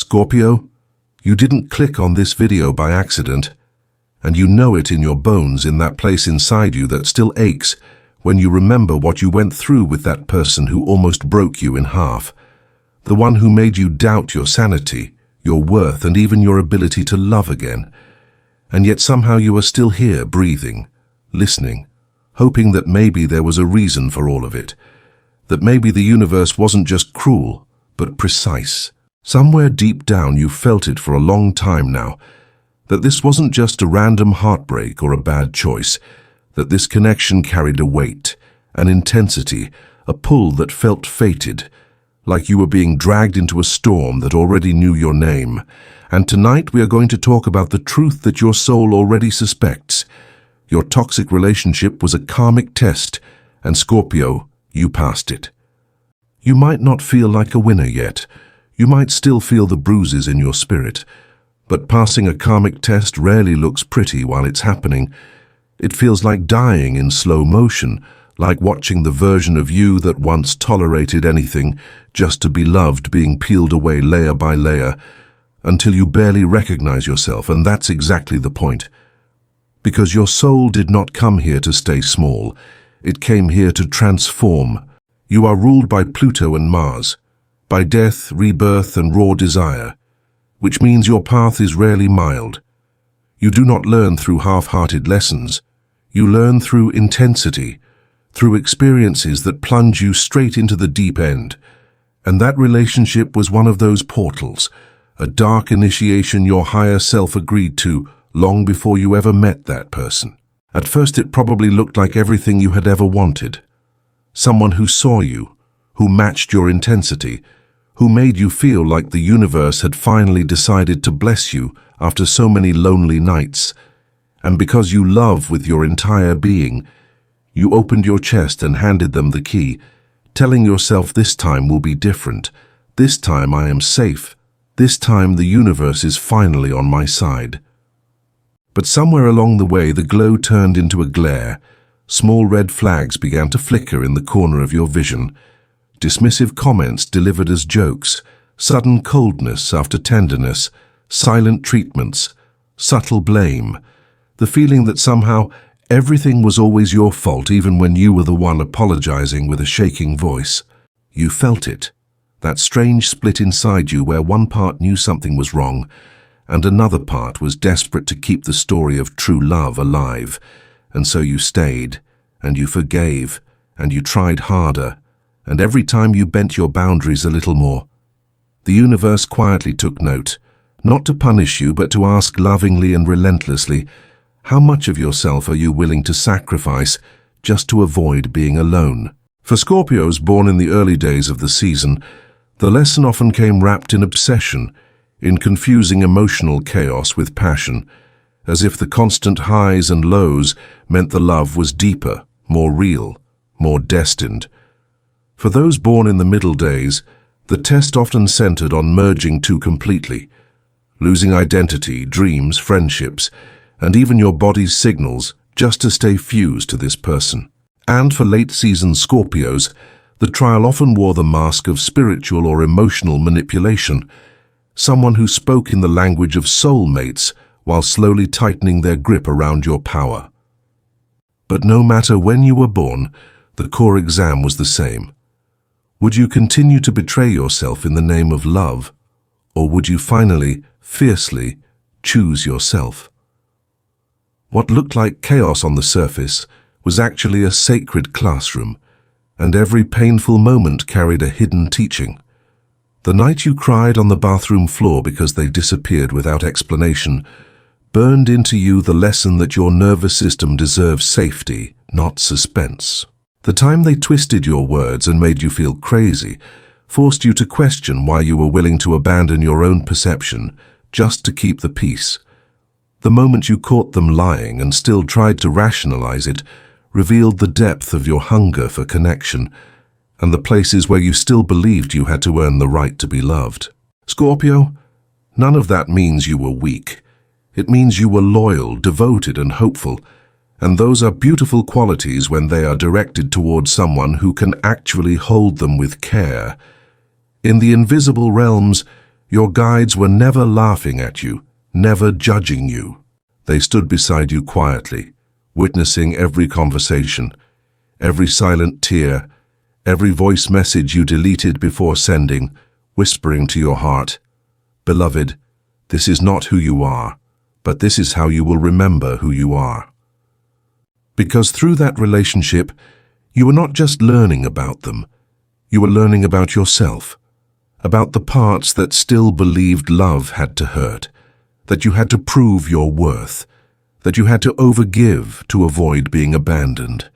Scorpio, you didn't click on this video by accident, and you know it in your bones, in that place inside you that still aches when you remember what you went through with that person who almost broke you in half, the one who made you doubt your sanity, your worth, and even your ability to love again. And yet somehow you are still here, breathing, listening, hoping that maybe there was a reason for all of it, that maybe the universe wasn't just cruel, but precise. Somewhere deep down you felt it for a long time now, that this wasn't just a random heartbreak or a bad choice, that this connection carried a weight, an intensity, a pull that felt fated, like you were being dragged into a storm that already knew your name. And tonight we are going to talk about the truth that your soul already suspects. Your toxic relationship was a karmic test, and Scorpio, you passed it. You might not feel like a winner yet. You might still feel the bruises in your spirit, but passing a karmic test rarely looks pretty while it's happening. It feels like dying in slow motion, like watching the version of you that once tolerated anything just to be loved being peeled away layer by layer until you barely recognize yourself. And that's exactly the point. Because your soul did not come here to stay small. It came here to transform. You are ruled by Pluto and Mars, by death, rebirth, and raw desire, which means your path is rarely mild. You do not learn through half-hearted lessons. You learn through intensity, through experiences that plunge you straight into the deep end. And that relationship was one of those portals, a dark initiation your higher self agreed to long before you ever met that person. At first it probably looked like everything you had ever wanted. Someone who saw you, who matched your intensity, who made you feel like the universe had finally decided to bless you after so many lonely nights. And because you love with your entire being, you opened your chest and handed them the key, telling yourself, this time will be different. This time I am safe. This time the universe is finally on my side. But somewhere along the way the glow turned into a glare. Small red flags began to flicker in the corner of your vision. Dismissive comments delivered as jokes, sudden coldness after tenderness, silent treatments, subtle blame, the feeling that somehow everything was always your fault even when you were the one apologizing with a shaking voice. You felt it, that strange split inside you where one part knew something was wrong and another part was desperate to keep the story of true love alive. And so you stayed, and you forgave, and you tried harder. And every time you bent your boundaries a little more, the universe quietly took note, not to punish you, but to ask lovingly and relentlessly, how much of yourself are you willing to sacrifice just to avoid being alone? For Scorpios born in the early days of the season, the lesson often came wrapped in obsession, in confusing emotional chaos with passion, as if the constant highs and lows meant the love was deeper, more real, more destined. For those born in the middle days, the test often centered on merging too completely, losing identity, dreams, friendships, and even your body's signals just to stay fused to this person. And for late-season Scorpios, the trial often wore the mask of spiritual or emotional manipulation, someone who spoke in the language of soulmates while slowly tightening their grip around your power. But no matter when you were born, the core exam was the same. Would you continue to betray yourself in the name of love, or would you finally, fiercely, choose yourself? What looked like chaos on the surface was actually a sacred classroom, and every painful moment carried a hidden teaching. The night you cried on the bathroom floor because they disappeared without explanation burned into you the lesson that your nervous system deserves safety, not suspense. The time they twisted your words and made you feel crazy forced you to question why you were willing to abandon your own perception just to keep the peace. The moment you caught them lying and still tried to rationalize it revealed the depth of your hunger for connection and the places where you still believed you had to earn the right to be loved. Scorpio, none of that means you were weak. It means you were loyal, devoted, and hopeful, and those are beautiful qualities when they are directed towards someone who can actually hold them with care. In the invisible realms, Your guides were never laughing at you, never judging you. They stood beside you quietly, witnessing every conversation, every silent tear, every voice message you deleted before sending, whispering to your heart, "Beloved, this is not who you are, but this is how you will remember who you are." Because through that relationship, you were not just learning about them, you were learning about yourself, about the parts that still believed love had to hurt, that you had to prove your worth, that you had to overgive to avoid being abandoned.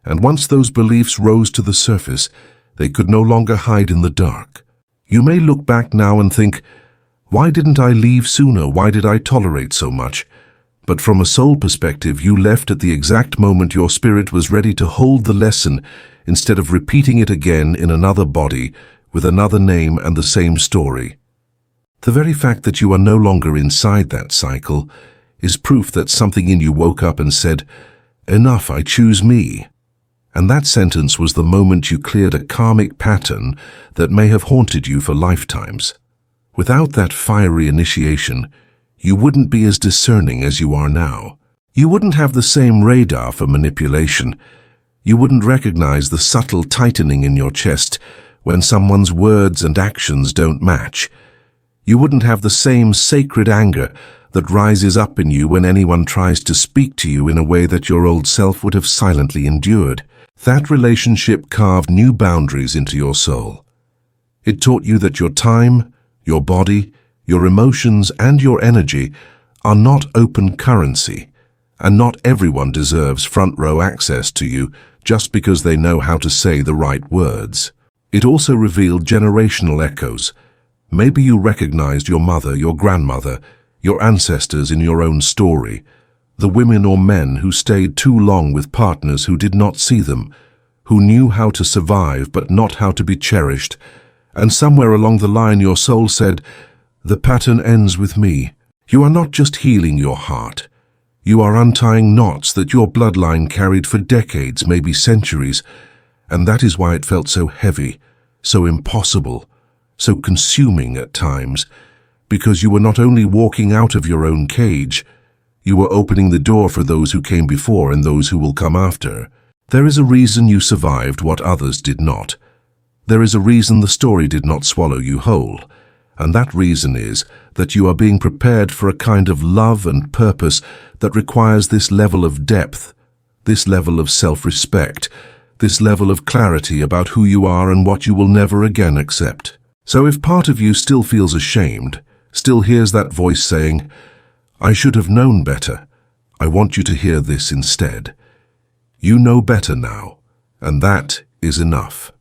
And once those beliefs rose to the surface, they could no longer hide in the dark. You may look back now and think, "Why didn't I leave sooner? Why did I tolerate so much?" But from a soul perspective, you left at the exact moment your spirit was ready to hold the lesson instead of repeating it again in another body, with another name and the same story. The very fact that you are no longer inside that cycle is proof that something in you woke up and said, "Enough, I choose me." And that sentence was the moment you cleared a karmic pattern that may have haunted you for lifetimes. Without that fiery initiation, you wouldn't be as discerning as you are now. You wouldn't have the same radar for manipulation. You wouldn't recognize the subtle tightening in your chest when someone's words and actions don't match. You wouldn't have the same sacred anger that rises up in you when anyone tries to speak to you in a way that your old self would have silently endured. That relationship carved new boundaries into your soul. It taught you that your time, your body, your emotions, and your energy are not open currency, and not everyone deserves front-row access to you just because they know how to say the right words. It also revealed generational echoes. Maybe you recognized your mother, your grandmother, your ancestors in your own story, the women or men who stayed too long with partners who did not see them, who knew how to survive but not how to be cherished, and somewhere along the line your soul said, "The pattern ends with me." You are not just healing your heart. You are untying knots that your bloodline carried for decades, maybe centuries, and that is why it felt so heavy, so impossible, so consuming at times, because you were not only walking out of your own cage, you were opening the door for those who came before and those who will come after. There is a reason you survived what others did not. There is a reason the story did not swallow you whole. And that reason is that you are being prepared for a kind of love and purpose that requires this level of depth, this level of self-respect, this level of clarity about who you are and what you will never again accept. So if part of you still feels ashamed, still hears that voice saying, "I should have known better," I want you to hear this instead. You know better now, and that is enough.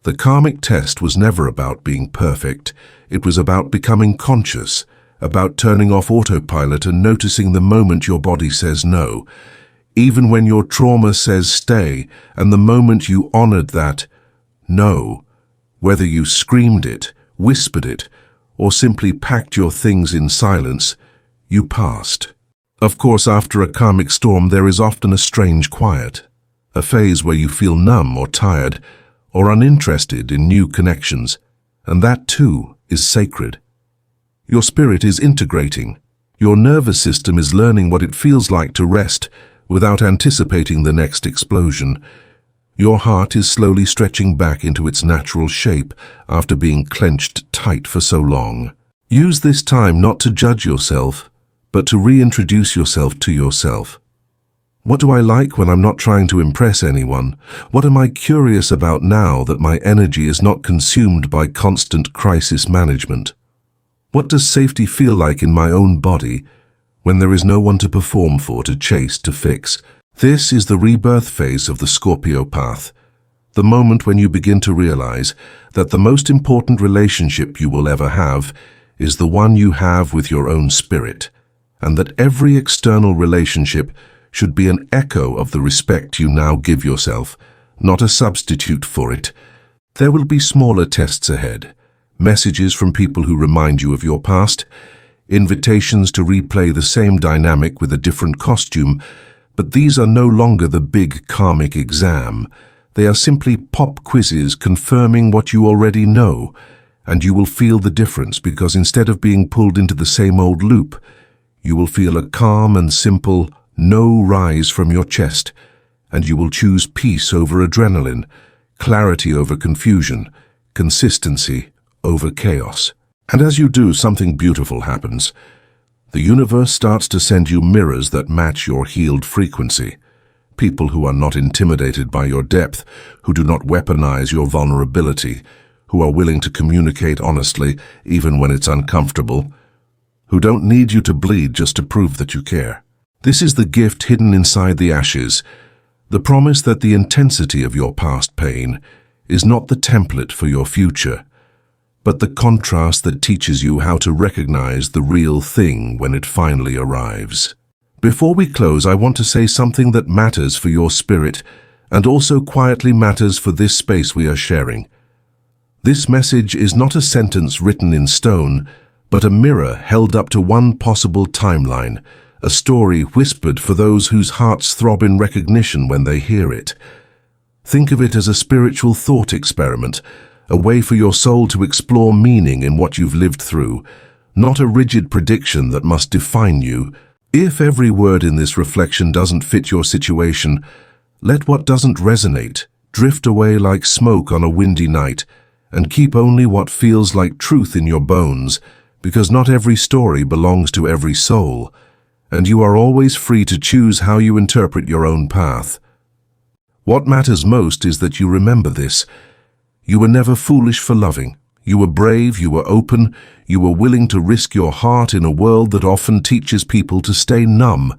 The karmic test was never about being perfect. It was about becoming conscious, about turning off autopilot and noticing the moment your body says no, even when your trauma says stay, and the moment you honored that no, whether you screamed it, whispered it, or simply packed your things in silence, you passed. Of course, after a karmic storm, there is often a strange quiet, a phase where you feel numb or tired, or uninterested in new connections, and that too is sacred. Your spirit is integrating. Your nervous system is learning what it feels like to rest without anticipating the next explosion. Your heart is slowly stretching back into its natural shape after being clenched tight for so long. Use this time not to judge yourself, but to reintroduce yourself to yourself. What do I like when I'm not trying to impress anyone? What am I curious about now that my energy is not consumed by constant crisis management? What does safety feel like in my own body when there is no one to perform for, to chase, to fix? This is the rebirth phase of the Scorpio path, the moment when you begin to realize that the most important relationship you will ever have is the one you have with your own spirit, and that every external relationship should be an echo of the respect you now give yourself, not a substitute for it. There will be smaller tests ahead, messages from people who remind you of your past, invitations to replay the same dynamic with a different costume, but these are no longer the big karmic exam. They are simply pop quizzes confirming what you already know, And you will feel the difference, because instead of being pulled into the same old loop, you will feel a calm and simple no rise from your chest, and you will choose peace over adrenaline, clarity over confusion, consistency over chaos. And as you do, something beautiful happens. The universe starts to send you mirrors that match your healed frequency. People who are not intimidated by your depth, who do not weaponize your vulnerability, who are willing to communicate honestly even when it's uncomfortable, who don't need you to bleed just to prove that you care. This is the gift hidden inside the ashes, the promise that the intensity of your past pain is not the template for your future, but the contrast that teaches you how to recognize the real thing when it finally arrives. Before we close, I want to say something that matters for your spirit and also quietly matters for this space we are sharing. This message is not a sentence written in stone, but a mirror held up to one possible timeline, a story whispered for those whose hearts throb in recognition when they hear it. Think of it as a spiritual thought experiment, a way for your soul to explore meaning in what you've lived through, not a rigid prediction that must define you. If every word in this reflection doesn't fit your situation, let what doesn't resonate drift away like smoke on a windy night, and keep only what feels like truth in your bones, because not every story belongs to every soul, and you are always free to choose how you interpret your own path. What matters most is that you remember this. You were never foolish for loving. You were brave, you were open, you were willing to risk your heart in a world that often teaches people to stay numb,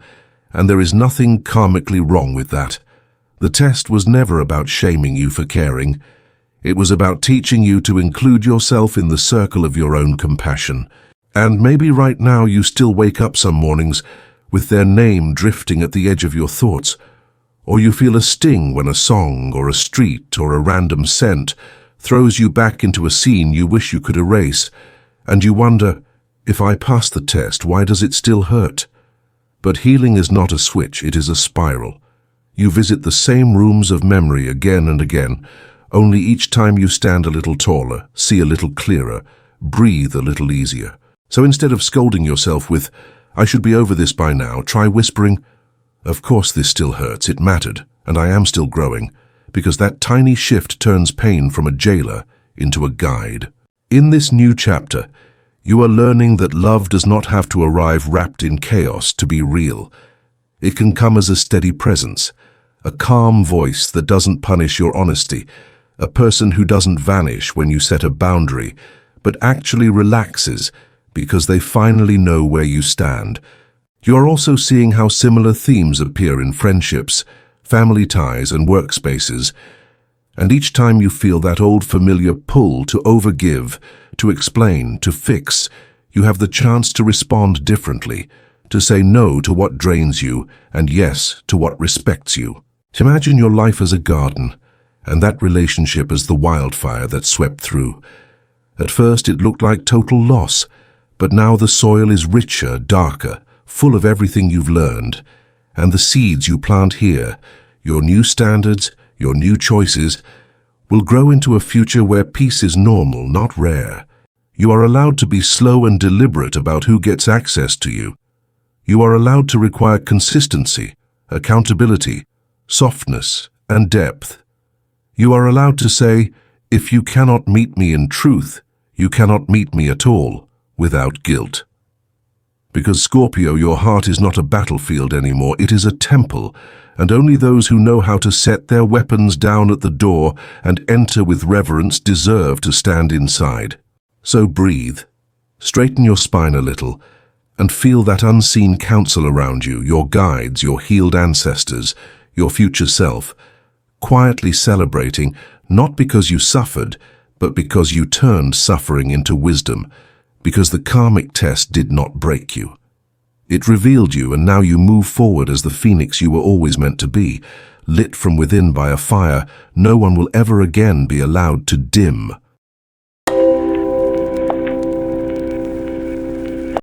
and there is nothing karmically wrong with that. The test was never about shaming you for caring. It was about teaching you to include yourself in the circle of your own compassion. And maybe right now you still wake up some mornings with their name drifting at the edge of your thoughts, or you feel a sting when a song or a street or a random scent throws you back into a scene you wish you could erase, and you wonder, if I pass the test, why does it still hurt? But healing is not a switch, it is a spiral. You visit the same rooms of memory again and again, only each time you stand a little taller, see a little clearer, breathe a little easier. So instead of scolding yourself with, "I should be over this by now," try whispering, "Of course this still hurts, it mattered, and I am still growing," because that tiny shift turns pain from a jailer into a guide. In this new chapter, you are learning that love does not have to arrive wrapped in chaos to be real. It can come as a steady presence, a calm voice that doesn't punish your honesty, a person who doesn't vanish when you set a boundary, but actually relaxes because they finally know where you stand. You are also seeing how similar themes appear in friendships, family ties, and workspaces. And each time you feel that old familiar pull to overgive, to explain, to fix, you have the chance to respond differently, to say no to what drains you and yes to what respects you. Imagine your life as a garden, and that relationship as the wildfire that swept through. At first it looked like total loss, but now the soil is richer, darker, full of everything you've learned, and the seeds you plant here, your new standards, your new choices, will grow into a future where peace is normal, not rare. You are allowed to be slow and deliberate about who gets access to you. You are allowed to require consistency, accountability, softness, and depth. You are allowed to say, "If you cannot meet me in truth, you cannot meet me at all," without guilt. Because Scorpio, your heart is not a battlefield anymore, it is a temple, and only those who know how to set their weapons down at the door and enter with reverence deserve to stand inside. So breathe, straighten your spine a little, and feel that unseen counsel around you, your guides, your healed ancestors, your future self, quietly celebrating, not because you suffered, but because you turned suffering into wisdom, because the karmic test did not break you. It revealed you, and now you move forward as the phoenix you were always meant to be, lit from within by a fire no one will ever again be allowed to dim.